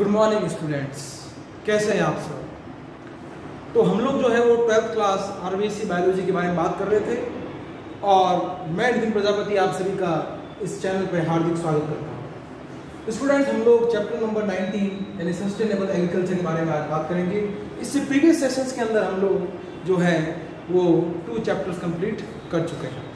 Good morning students, कैसे हैं आप सब। तो हम लोग जो है वो 12th क्लास आरबीसी बायोलॉजी के बारे में बात कर रहे थे और मैं नितिन प्रजापति आप सभी का इस चैनल पर हार्दिक स्वागत करता हूँ। स्टूडेंट्स, हम लोग चैप्टर नंबर 19 यानी सस्टेनेबल एग्रीकल्चर के बारे में आज बात करेंगे। इससे प्रीवियस सेशंस के अंदर हम लोग जो है वो 2 चैप्टर्स कंप्लीट कर चुके हैं।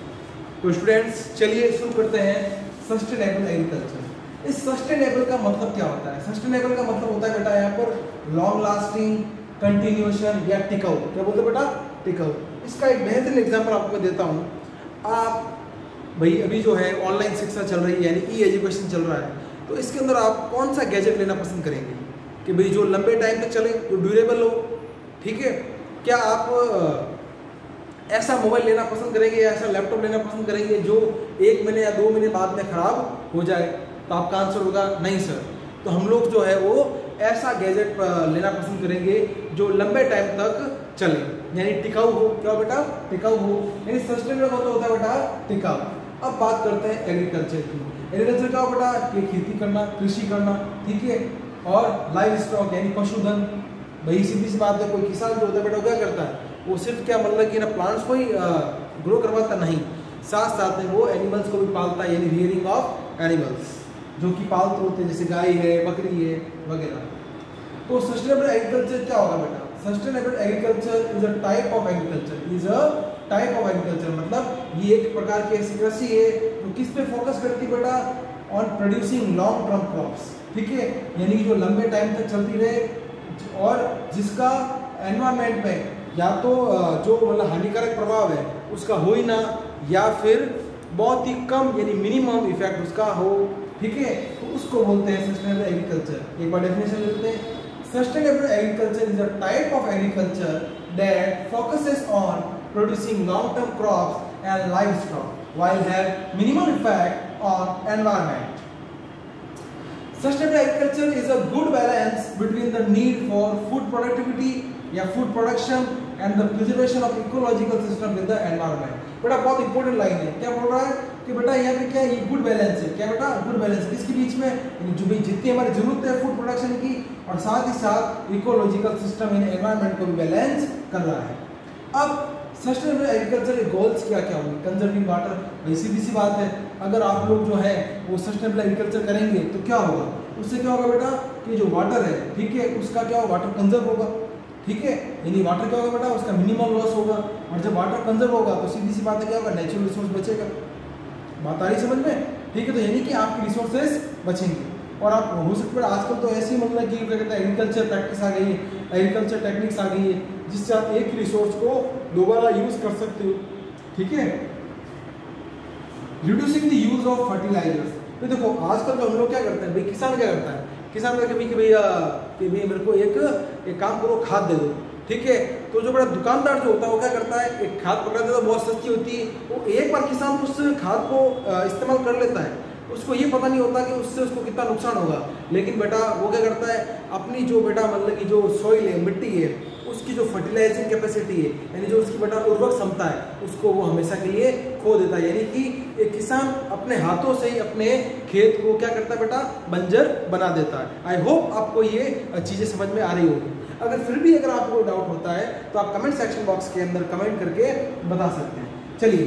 तो स्टूडेंट्स चलिए शुरू करते हैं सस्टेनेबल एग्रीकल्चर। इस सस्टेनेबल का मतलब क्या होता है? सस्टेनेबल का मतलब होता है बेटा यहाँ पर लॉन्ग लास्टिंग, कंटिन्यूएशन या टिकाऊ। क्या बोलते हैं बेटा? टिकाऊ। इसका एक बेहतरीन एग्जांपल आपको देता हूँ। आप भाई अभी जो है ऑनलाइन शिक्षा चल रही है यानी ई एजुकेशन चल रहा है, तो इसके अंदर आप कौन सा गैजेट लेना पसंद करेंगे कि भाई जो लंबे टाइम तक चले, जो ड्यूरेबल हो, ठीक है? क्या आप ऐसा मोबाइल लेना पसंद करेंगे या ऐसा लैपटॉप लेना पसंद करेंगे जो 1 महीने या 2 महीने बाद में खराब हो जाए? तो आपका आंसर होगा नहीं सर। तो हम लोग जो है वो ऐसा गैजेट लेना पसंद करेंगे जो लंबे टाइम तक चले यानी टिकाऊ हो। क्या बेटा? टिकाऊ हो। यानी सस्टेनेबल मतलब होता है बेटा टिकाऊ। अब बात करते हैं एग्रीकल्चर की। एग्रीकल्चर क्या हो बेटा? कि खेती करना, कृषि करना, ठीक है? और लाइव स्टॉक यानी पशुधन। भाई सीधी सी बात है, कोई किसान जो होता है बेटा वो क्या करता है? वो सिर्फ क्या मतलब कि ना प्लांट्स को ही ग्रो करवाता नहीं, साथ साथ में वो एनिमल्स को भी पालता है यानी रियरिंग ऑफ एनिमल्स, जो कि पालतू होते हैं, जैसे गाय है, बकरी है वगैरह। तो सस्टेनेबल एग्रीकल्चर क्या होगा बेटा? Sustainable agriculture is a type of agriculture. Is a type of agriculture मतलब ये एक प्रकार की ऐसी कृषि है जो किस पे फोकस करती है बेटा? On producing long term crops, ठीक है? यानी जो लंबे टाइम तक चलती रहे और जिसका एनवायरमेंट में या तो जो मतलब हानिकारक प्रभाव है उसका हो ही ना, या फिर बहुत ही कम यानी मिनिमम इफेक्ट उसका हो, ठीक है? तो उसको बोलते हैं सस्टेनेबल एग्रीकल्चर। एक बार डेफिनेशन ले लेते हैं। Sustainable agriculture is a type of agriculture that focuses on producing long term crops and livestock while have minimum effect on environment. Sustainable agriculture is a good balance between the need for food productivity या food production and the preservation of ecological system with the environment। बेटा बहुत important line है। क्या बोल रहा है कि बेटा यहाँ पे क्या ये गुड बैलेंस है। क्या बेटा? गुड बैलेंस है। इसके बीच में जो भी जितनी हमारी जरूरत है फूड प्रोडक्शन की और साथ ही साथ इकोलॉजिकल सिस्टम यानी एनवायरनमेंट को भी बैलेंस कर रहा है। अब सस्टेनेबल एग्रीकल्चर के गोल्स क्या क्या होंगे? Conserving water. भाई सीधी सी बात है, अगर आप लोग जो है वो सस्टेनेबल एग्रीकल्चर करेंगे तो क्या होगा? उससे क्या होगा बेटा कि जो वाटर है, ठीक है, उसका क्या होगा? वाटर कंजर्व होगा, ठीक है? यानी वाटर क्या होगा बेटा? उसका मिनिमम लॉस होगा। और जब वाटर कंजर्व होगा तो सीधी सी बात है क्या होगा? नेचुरल रिसोर्स बचेगा। बात आ रही समझ में? ठीक है? तो यानी कि आपके रिसोर्सेज बचेंगे और आप हो सकता है आजकल तो ऐसी मतलब कि क्या कहते हैं एग्रीकल्चर प्रैक्टिस आ गई है, एग्रीकल्चर टेक्निक्स आ गई है जिससे आप एक रिसोर्स को दोबारा यूज कर सकते हो, ठीक है? Reducing the use of fertilizers. तो देखो आजकल जो हम लोग क्या करते हैं, भाई किसान क्या करता है? किसान का कभी कि भैया कि भाई मेरे को एक काम करो, खाद दे दो, ठीक है? तो जो बड़ा दुकानदार जो होता है वो क्या करता है? एक खाद पकड़ा देता है, बहुत सस्ती होती है। वो एक बार किसान उस खाद को इस्तेमाल कर लेता है, उसको ये पता नहीं होता कि उससे उसको कितना नुकसान होगा। लेकिन बेटा वो क्या करता है? अपनी जो बेटा मतलब कि जो सॉइल है, मिट्टी है, उसकी जो फर्टिलाइजिंग कैपेसिटी है यानी जो उसकी बेटा उर्वरक क्षमता है उसको वो हमेशा के लिए खो देता है। यानी कि एक किसान अपने हाथों से ही अपने खेत को क्या करता है बेटा? बंजर बना देता है। आई होप आपको ये चीज़ें समझ में आ रही होगी। अगर फिर भी अगर आपको डाउट होता है तो आप कमेंट सेक्शन बॉक्स के अंदर कमेंट करके बता सकते हैं। चलिए,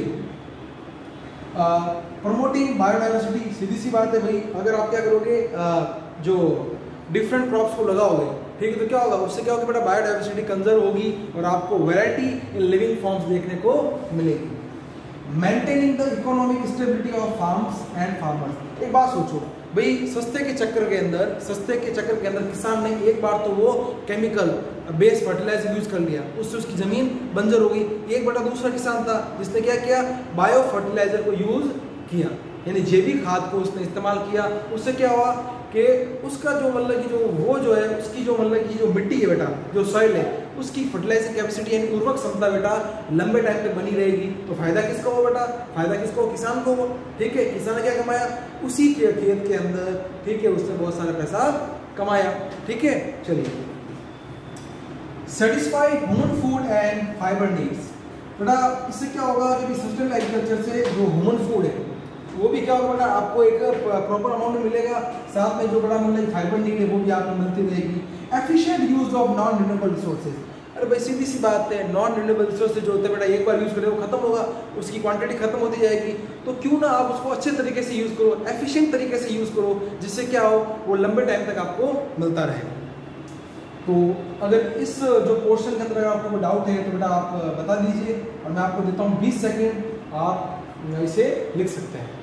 प्रमोटिंग बायोडाइवर्सिटी। सीधी सी बात है भाई, अगर आप क्या करोगे जो डिफरेंट क्रॉप्स को लगाओगे, ठीक है, तो क्या होगा? उससे क्या होगा बेटा? बायोडाइवर्सिटी कंजर्व होगी और आपको वैरायटी इन लिविंग फॉर्म्स देखने को मिलेगी। Maintaining the economic stability of farms and farmers. एक बात सोचो भाई, सस्ते के चक्कर के अंदर किसान ने एक बार तो वो केमिकल बेस्ड फर्टिलाइजर यूज कर लिया, उससे उसकी जमीन बंजर हो गई। एक बड़ा दूसरा किसान था जिसने क्या किया? बायो फर्टिलाइजर को यूज किया यानी जैविक खाद को उसने इस्तेमाल किया। उससे क्या हुआ कि उसका जो मतलब कि जो वो जो है उसकी जो मतलब कि जो मिट्टी है बेटा, जो सॉइल है, उसकी फर्टिलाइजिंग कैपेसिटी यानी उर्वरक क्षमता बेटा लंबे टाइम तक बनी रहेगी। तो फायदा किसका हो बेटा? फायदा किसको? किसान को हो, ठीक है? किसान ने क्या कमाया? उसी के खेत के अंदर, ठीक है, उसने बहुत सारा पैसा कमाया, ठीक है? चलिए, satisfy human food and fibre needs. बेटा इससे क्या होगा कि सस्टेनेबल एग्रीकल्चर से जो ह्यूमन फूड है वो भी क्या होगा बेटा, आपको एक प्रॉपर अमाउंट में मिलेगा, साथ में जो बड़ा मतलब फाइबर नीड है वो भी आपको मिलती रहेगी। Efficient use of non renewable resources, अरे भाई सीधी सी बात है, नॉन रिन्यूएबल रिसोर्सेज जो होते हैं बेटा एक बार यूज करें वो खत्म होगा, उसकी क्वांटिटी खत्म होती जाएगी, तो क्यों ना आप उसको अच्छे तरीके से यूज करो, एफिशिएंट तरीके से यूज करो, जिससे क्या हो वो लंबे टाइम तक आपको मिलता रहे। तो अगर इस जो पोर्शन के अंदर आपको कोई डाउट है तो बेटा आप बता दीजिए, और मैं आपको देता हूँ 20 सेकेंड, आप इसे लिख सकते हैं।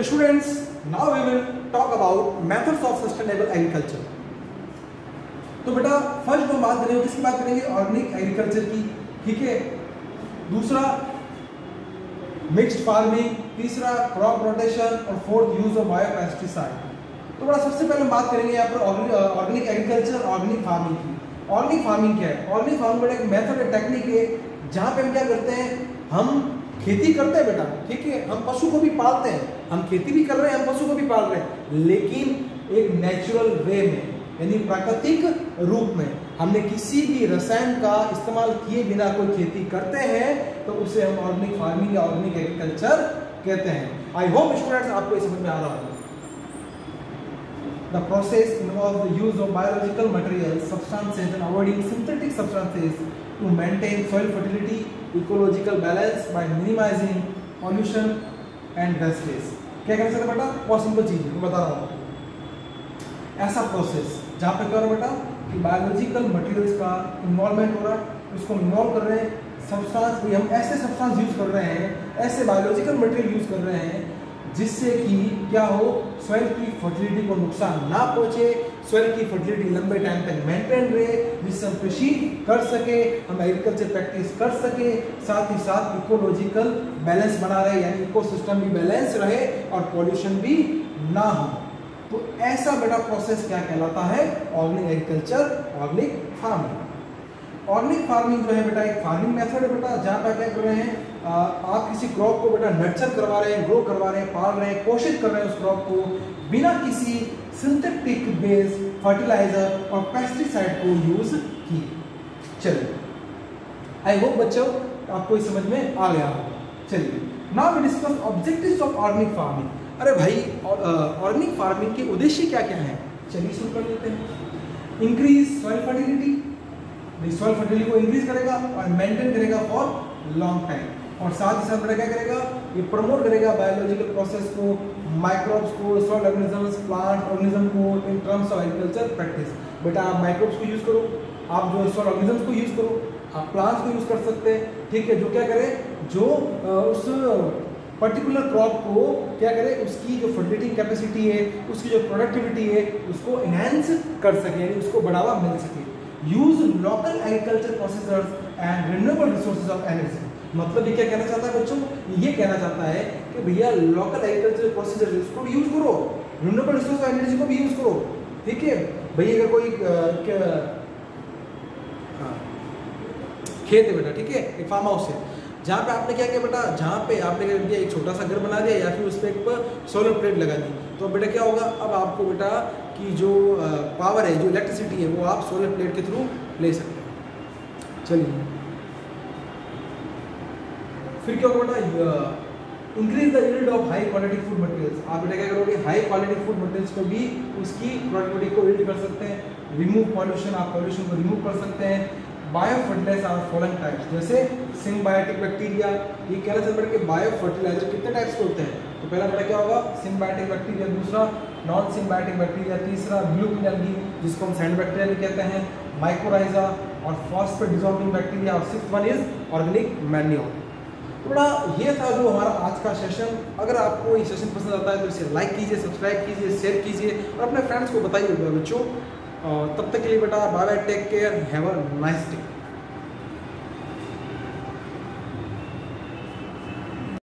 Students, now we will talk about methods of sustainable agriculture. तो बेटा फर्स्ट हम बात करेंगे, किसकी बात करेंगे, ऑर्गेनिक एग्रीकल्चर की, ठीक है। दूसरा मिक्स्ड फार्मिंग, तीसरा क्रॉप रोटेशन, और fourth use of bio pesticide. तो बड़ा सबसे पहले हम बात करेंगे यहाँ पर ऑर्गेनिक एग्रीकल्चर, ऑर्गेनिक फार्मिंग की। ऑर्गेनिक फार्मिंग क्या है? ऑर्गेनिक फार्मिंग बेटा एक मेथड है, टेक्निक है, जहाँ पे हम क्या करते हैं, हम खेती करते हैं बेटा, ठीक है, हम पशु को भी पालते हैं, हम खेती भी कर रहे हैं, हम पशु को भी पाल रहे हैं, लेकिन एक नेचुरल वे में, यानी प्राकृतिक रूप में। हमने किसी भी रसायन का इस्तेमाल किए बिना कोई खेती करते हैं तो उसे हम ऑर्गेनिक फार्मिंग या ऑर्गेनिक एग्रीकल्चर कहते हैं। आई होप स्टूडेंट्स आपको समझ में आ रहा होगा। The process involves the use of biological materials, substances and avoiding synthetic substances to maintain soil fertility, ecological balance by minimizing pollution and wastage. क्या कर सकते बेटा? बहुत सिंपल चीज है, मैं बता रहा हूँ। ऐसा प्रोसेस जहाँ पे क्या हो रहा बेटा कि बायोलॉजिकल मटेरियल्स का इन्वॉल्वमेंट हो रहा है, उसको इन्वॉल्व कर रहे हैं, सब्सटेंस भी हम ऐसे सब्सटेंस यूज कर रहे हैं, ऐसे बायोलॉजिकल मटेरियल यूज कर रहे हैं जिससे कि क्या हो, सॉइल की फर्टिलिटी को नुकसान ना पहुंचे, सॉइल की फर्टिलिटी लंबे टाइम तक मेंटेन रहे, जिससे हम कृषि कर सके, हम एग्रीकल्चर प्रैक्टिस कर सके, साथ ही साथ इकोलॉजिकल बैलेंस बना रहे, यानी इकोसिस्टम भी बैलेंस रहे और पॉल्यूशन भी ना हो। तो ऐसा बेटा प्रोसेस क्या कहलाता है? Organic agriculture, organic farming. Organic farming जो है बेटा एक फार्मिंग मेथड है बेटा, जहाँ पर क्या कर रहे हैं, आप किसी क्रॉप को बेटा नर्चर करवा रहे हैं, ग्रो करवा रहे हैं, पाल रहे हैं, पोषित कर रहे हैं उस क्रॉप को बिना किसी सिंथेटिक बेस्ड फर्टिलाइजर और पेस्टिसाइड को यूज किए। चलिए, आई होप बच्चों आपको इस समझ में आ गया होगा। चलिए, now we discuss objectives of organic farming. अरे भाई, ऑर्गेनिक फार्मिंग के उद्देश्य क्या क्या है? चलिए शुरू कर लेते हैं। Increase soil fertility, soil fertility को इंक्रीज करेगा और मेंटेन करेगा फॉर लॉन्ग टाइम, और साथ ही साथ बेटा क्या करेगा, ये प्रमोट करेगा बायोलॉजिकल प्रोसेस को, माइक्रोब्स को, सॉइल ऑर्गेनिजम्स, प्लांट ऑर्गेनिज्म को in terms of agriculture practice. बेटा आप माइक्रोब्स को यूज करो, आप जो सॉइल ऑर्गेनिजम्स को यूज करो, आप प्लांट्स को यूज कर सकते हैं, ठीक है, जो क्या करे, जो उस पर्टिकुलर क्रॉप को क्या करे, उसकी जो फर्टिलिटी कैपेसिटी है, उसकी जो प्रोडक्टिविटी है, उसको एनहांस कर सके, यानी उसको बढ़ावा मिल सके। Use local agriculture processors and renewable resources of energy. मतलब ये क्या कहना चाहता है बच्चों? ये कहना चाहता है कि भैया लोकल एग्रीकल्चर प्रोसीजर इसको भी यूज करो, रिन्यूएबल रिसोर्स ऑफ एनर्जी को भी यूज करो, ठीक है। भैया अगर कोई खेत है बेटा, ठीक है, एक फार्म हाउस है, जहाँ पे आपने क्या किया बेटा, जहाँ पे आपने क्या किया, एक छोटा सा घर बना दिया या फिर उस पर एक सोलर प्लेट लगा दी, तो बेटा क्या होगा, अब आपको बेटा की जो पावर है, जो इलेक्ट्रिसिटी है, वो आप सोलर प्लेट के थ्रू ले सकते हैं। चलिए, फिर क्या होगा बेटा, increase the yield of high quality food materials. आप बेटा क्या करोगे, हाई क्वालिटी फूड मटेरियल्स को भी उसकी प्रोडक्टिविटी को यील्ड कर सकते हैं। रिमूव पॉल्यूशन, आप पॉल्यूशन को रिमूव कर सकते हैं। Bio fertilizer are following types, जैसे सिम्बायोटिक बैक्टीरिया, ये कहना चाहते हैं कि बायो फर्टिलाइजर कितने टाइप्स के होते हैं। तो पहला बेटा क्या होगा, सिम्बायोटिक बैक्टीरिया, दूसरा नॉन सिम्बायोटिक बैक्टीरिया, तीसरा ब्लू ग्रीन एल्गी जिसको हम सैंड बैक्टीरिया भी कहते हैं, माइकोराइजा और फॉस्फेट डिसॉल्विंग बैक्टीरिया, और sixth one is organic manure. तो बड़ा ये था जो हमारा आज का सेशन। अगर आपको ये सेशन पसंद आता है तो इसे लाइक कीजिए, सब्सक्राइब कीजिए, शेयर कीजिए और अपने फ्रेंड्स को बताइए बच्चों। तब तक के लिए बेटा bye bye, take care, have a nice day.